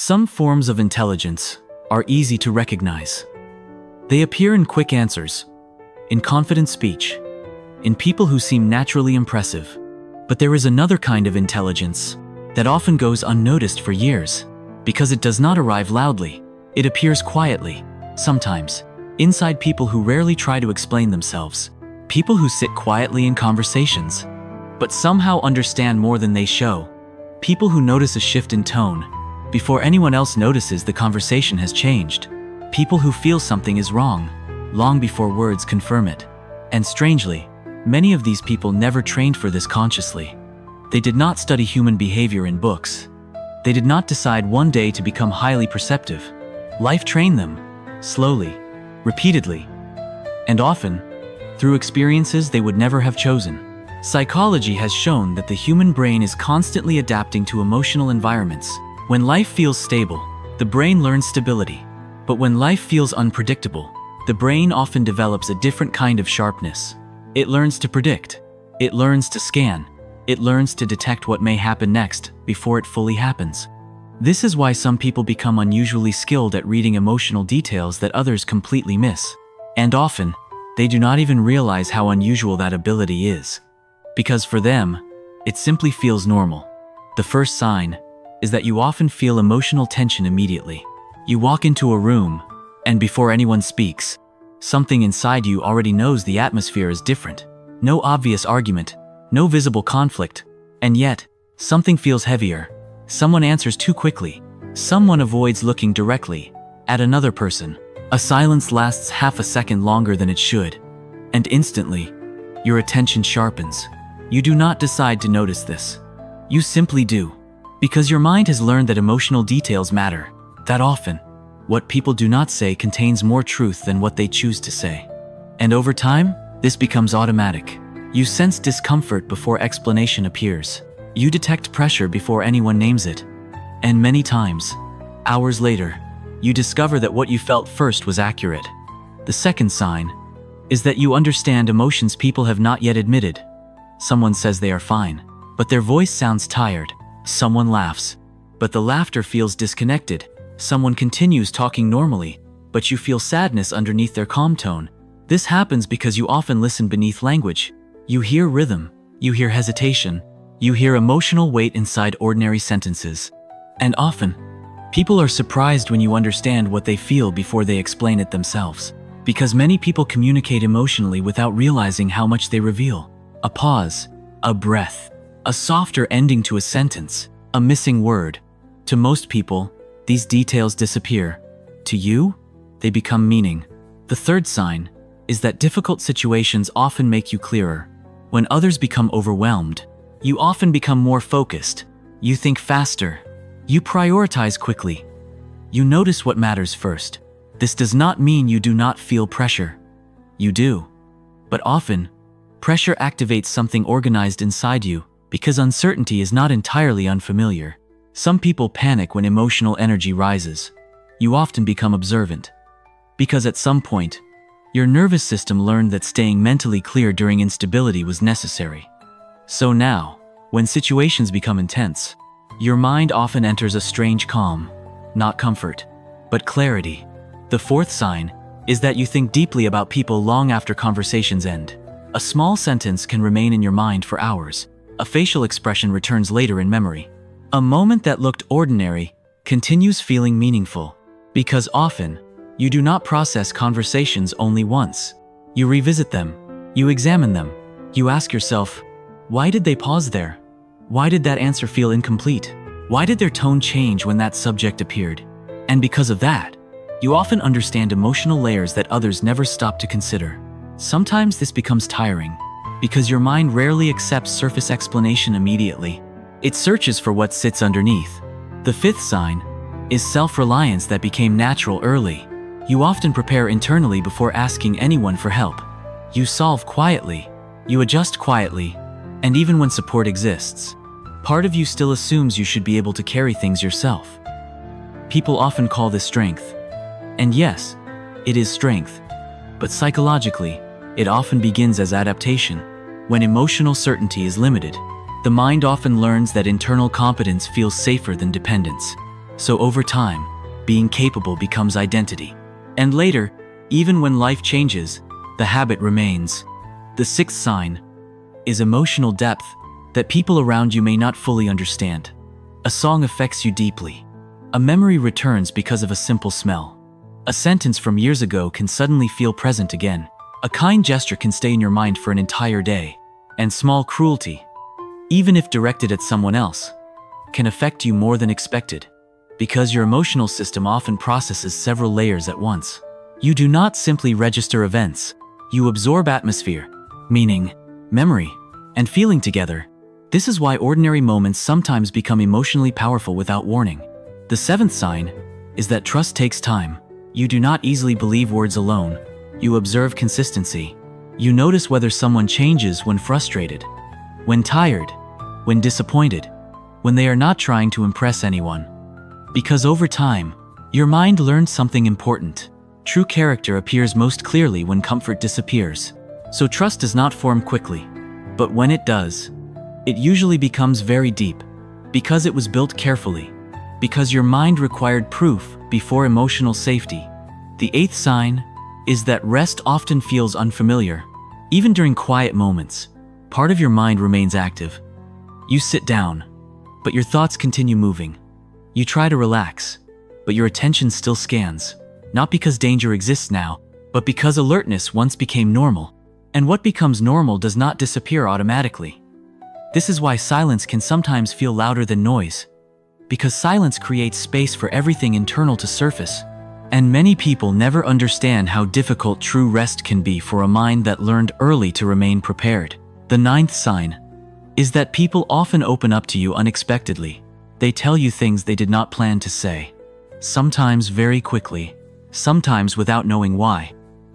Some forms of intelligence are easy to recognize. They appear in quick answers, in confident speech, in people who seem naturally impressive. But there is another kind of intelligence that often goes unnoticed for years because it does not arrive loudly. It appears quietly, sometimes, inside people who rarely try to explain themselves. People who sit quietly in conversations, but somehow understand more than they show. People who notice a shift in tone before anyone else notices the conversation has changed. People who feel something is wrong long before words confirm it. And strangely, many of these people never trained for this consciously. They did not study human behavior in books. They did not decide one day to become highly perceptive. Life trained them, slowly, repeatedly, and often, through experiences they would never have chosen. Psychology has shown that the human brain is constantly adapting to emotional environments. When life feels stable, the brain learns stability. But when life feels unpredictable, the brain often develops a different kind of sharpness. It learns to predict. It learns to scan. It learns to detect what may happen next before it fully happens. This is why some people become unusually skilled at reading emotional details that others completely miss. And often, they do not even realize how unusual that ability is. Because for them, it simply feels normal. The first sign is that you often feel emotional tension immediately. You walk into a room, and before anyone speaks, something inside you already knows the atmosphere is different. No obvious argument, no visible conflict, and yet, something feels heavier. Someone answers too quickly. Someone avoids looking directly at another person. A silence lasts half a second longer than it should, and instantly, your attention sharpens. You do not decide to notice this. You simply do. Because your mind has learned that emotional details matter. That often, what people do not say contains more truth than what they choose to say. And over time, this becomes automatic. You sense discomfort before explanation appears. You detect pressure before anyone names it. And many times, hours later, you discover that what you felt first was accurate. The second sign is that you understand emotions people have not yet admitted. Someone says they are fine, but their voice sounds tired. Someone laughs, but the laughter feels disconnected. Someone continues talking normally, but you feel sadness underneath their calm tone. This happens because you often listen beneath language. You hear rhythm, you hear hesitation, you hear emotional weight inside ordinary sentences. And often, people are surprised when you understand what they feel before they explain it themselves. Because many people communicate emotionally without realizing how much they reveal. A pause, a breath, a softer ending to a sentence, a missing word. To most people, these details disappear. To you, they become meaning. The third sign is that difficult situations often make you clearer. When others become overwhelmed, you often become more focused. You think faster. You prioritize quickly. You notice what matters first. This does not mean you do not feel pressure. You do. But often, pressure activates something organized inside you because uncertainty is not entirely unfamiliar. Some people panic when emotional energy rises. You often become observant. Because at some point, your nervous system learned that staying mentally clear during instability was necessary. So now, when situations become intense, your mind often enters a strange calm, not comfort, but clarity. The fourth sign is that you think deeply about people long after conversations end. A small sentence can remain in your mind for hours. A facial expression returns later in memory. A moment that looked ordinary continues feeling meaningful. Because often, you do not process conversations only once. You revisit them. You examine them. You ask yourself, why did they pause there? Why did that answer feel incomplete? Why did their tone change when that subject appeared? And because of that, you often understand emotional layers that others never stop to consider. Sometimes this becomes tiring, because your mind rarely accepts surface explanation immediately. It searches for what sits underneath. The fifth sign is self-reliance that became natural early. You often prepare internally before asking anyone for help. You solve quietly. You adjust quietly. And even when support exists, part of you still assumes you should be able to carry things yourself. People often call this strength. And yes, it is strength. But psychologically, it often begins as adaptation. When emotional certainty is limited, the mind often learns that internal competence feels safer than dependence. So over time, being capable becomes identity. And later, even when life changes, the habit remains. The sixth sign is emotional depth that people around you may not fully understand. A song affects you deeply. A memory returns because of a simple smell. A sentence from years ago can suddenly feel present again. A kind gesture can stay in your mind for an entire day. And small cruelty, even if directed at someone else, can affect you more than expected, because your emotional system often processes several layers at once. You do not simply register events, you absorb atmosphere, meaning, memory, and feeling together. This is why ordinary moments sometimes become emotionally powerful without warning. The seventh sign is that trust takes time. You do not easily believe words alone. You observe consistency. You notice whether someone changes when frustrated, when tired, when disappointed, when they are not trying to impress anyone. Because over time, your mind learns something important. True character appears most clearly when comfort disappears. So trust does not form quickly. But when it does, it usually becomes very deep, because it was built carefully, because your mind required proof before emotional safety. The eighth sign is that rest often feels unfamiliar. Even during quiet moments, part of your mind remains active. You sit down, but your thoughts continue moving. You try to relax, but your attention still scans, not because danger exists now, but because alertness once became normal. And what becomes normal does not disappear automatically. This is why silence can sometimes feel louder than noise, because silence creates space for everything internal to surface. And many people never understand how difficult true rest can be for a mind that learned early to remain prepared. The ninth sign is that people often open up to you unexpectedly. They tell you things they did not plan to say, sometimes very quickly, sometimes without knowing why.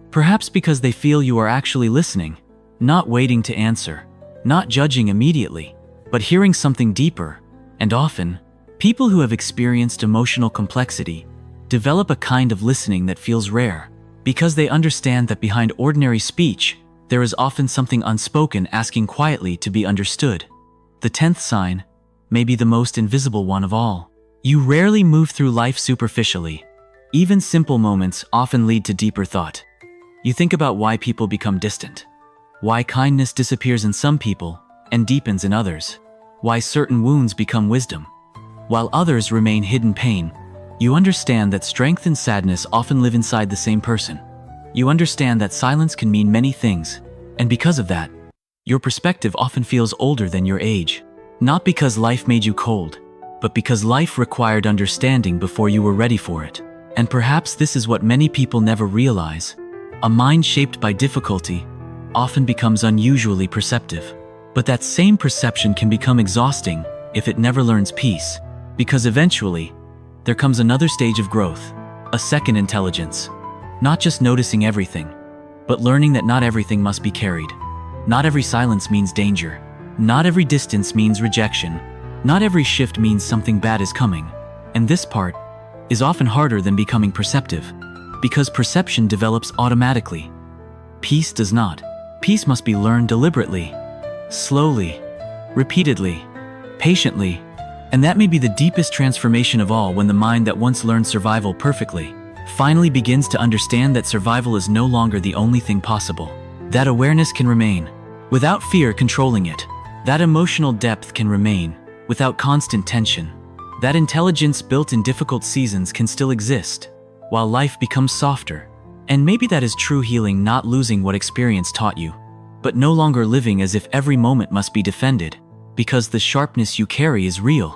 Perhaps because they feel you are actually listening, not waiting to answer, not judging immediately, but hearing something deeper. And often, people who have experienced emotional complexity develop a kind of listening that feels rare, because they understand that behind ordinary speech, there is often something unspoken asking quietly to be understood. The 10th sign may be the most invisible one of all. You rarely move through life superficially. Even simple moments often lead to deeper thought. You think about why people become distant, why kindness disappears in some people and deepens in others, why certain wounds become wisdom, while others remain hidden pain. You understand that strength and sadness often live inside the same person. You understand that silence can mean many things, and because of that, your perspective often feels older than your age. Not because life made you cold, but because life required understanding before you were ready for it. And perhaps this is what many people never realize. A mind shaped by difficulty often becomes unusually perceptive. But that same perception can become exhausting if it never learns peace, because eventually, there comes another stage of growth, a second intelligence. Not just noticing everything, but learning that not everything must be carried. Not every silence means danger. Not every distance means rejection. Not every shift means something bad is coming. And this part is often harder than becoming perceptive, because perception develops automatically. Peace does not. Peace must be learned deliberately, slowly, repeatedly, patiently. And that may be the deepest transformation of all, when the mind that once learned survival perfectly finally begins to understand that survival is no longer the only thing possible. That awareness can remain without fear controlling it. That emotional depth can remain without constant tension. That intelligence built in difficult seasons can still exist while life becomes softer. And maybe that is true healing, not losing what experience taught you, but no longer living as if every moment must be defended, because the sharpness you carry is real.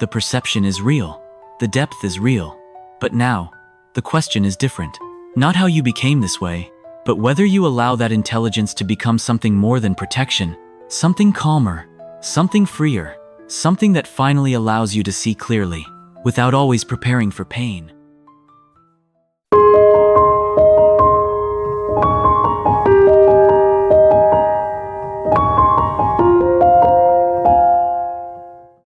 The perception is real. The depth is real. But now, the question is different. Not how you became this way, but whether you allow that intelligence to become something more than protection, something calmer, something freer, something that finally allows you to see clearly, without always preparing for pain.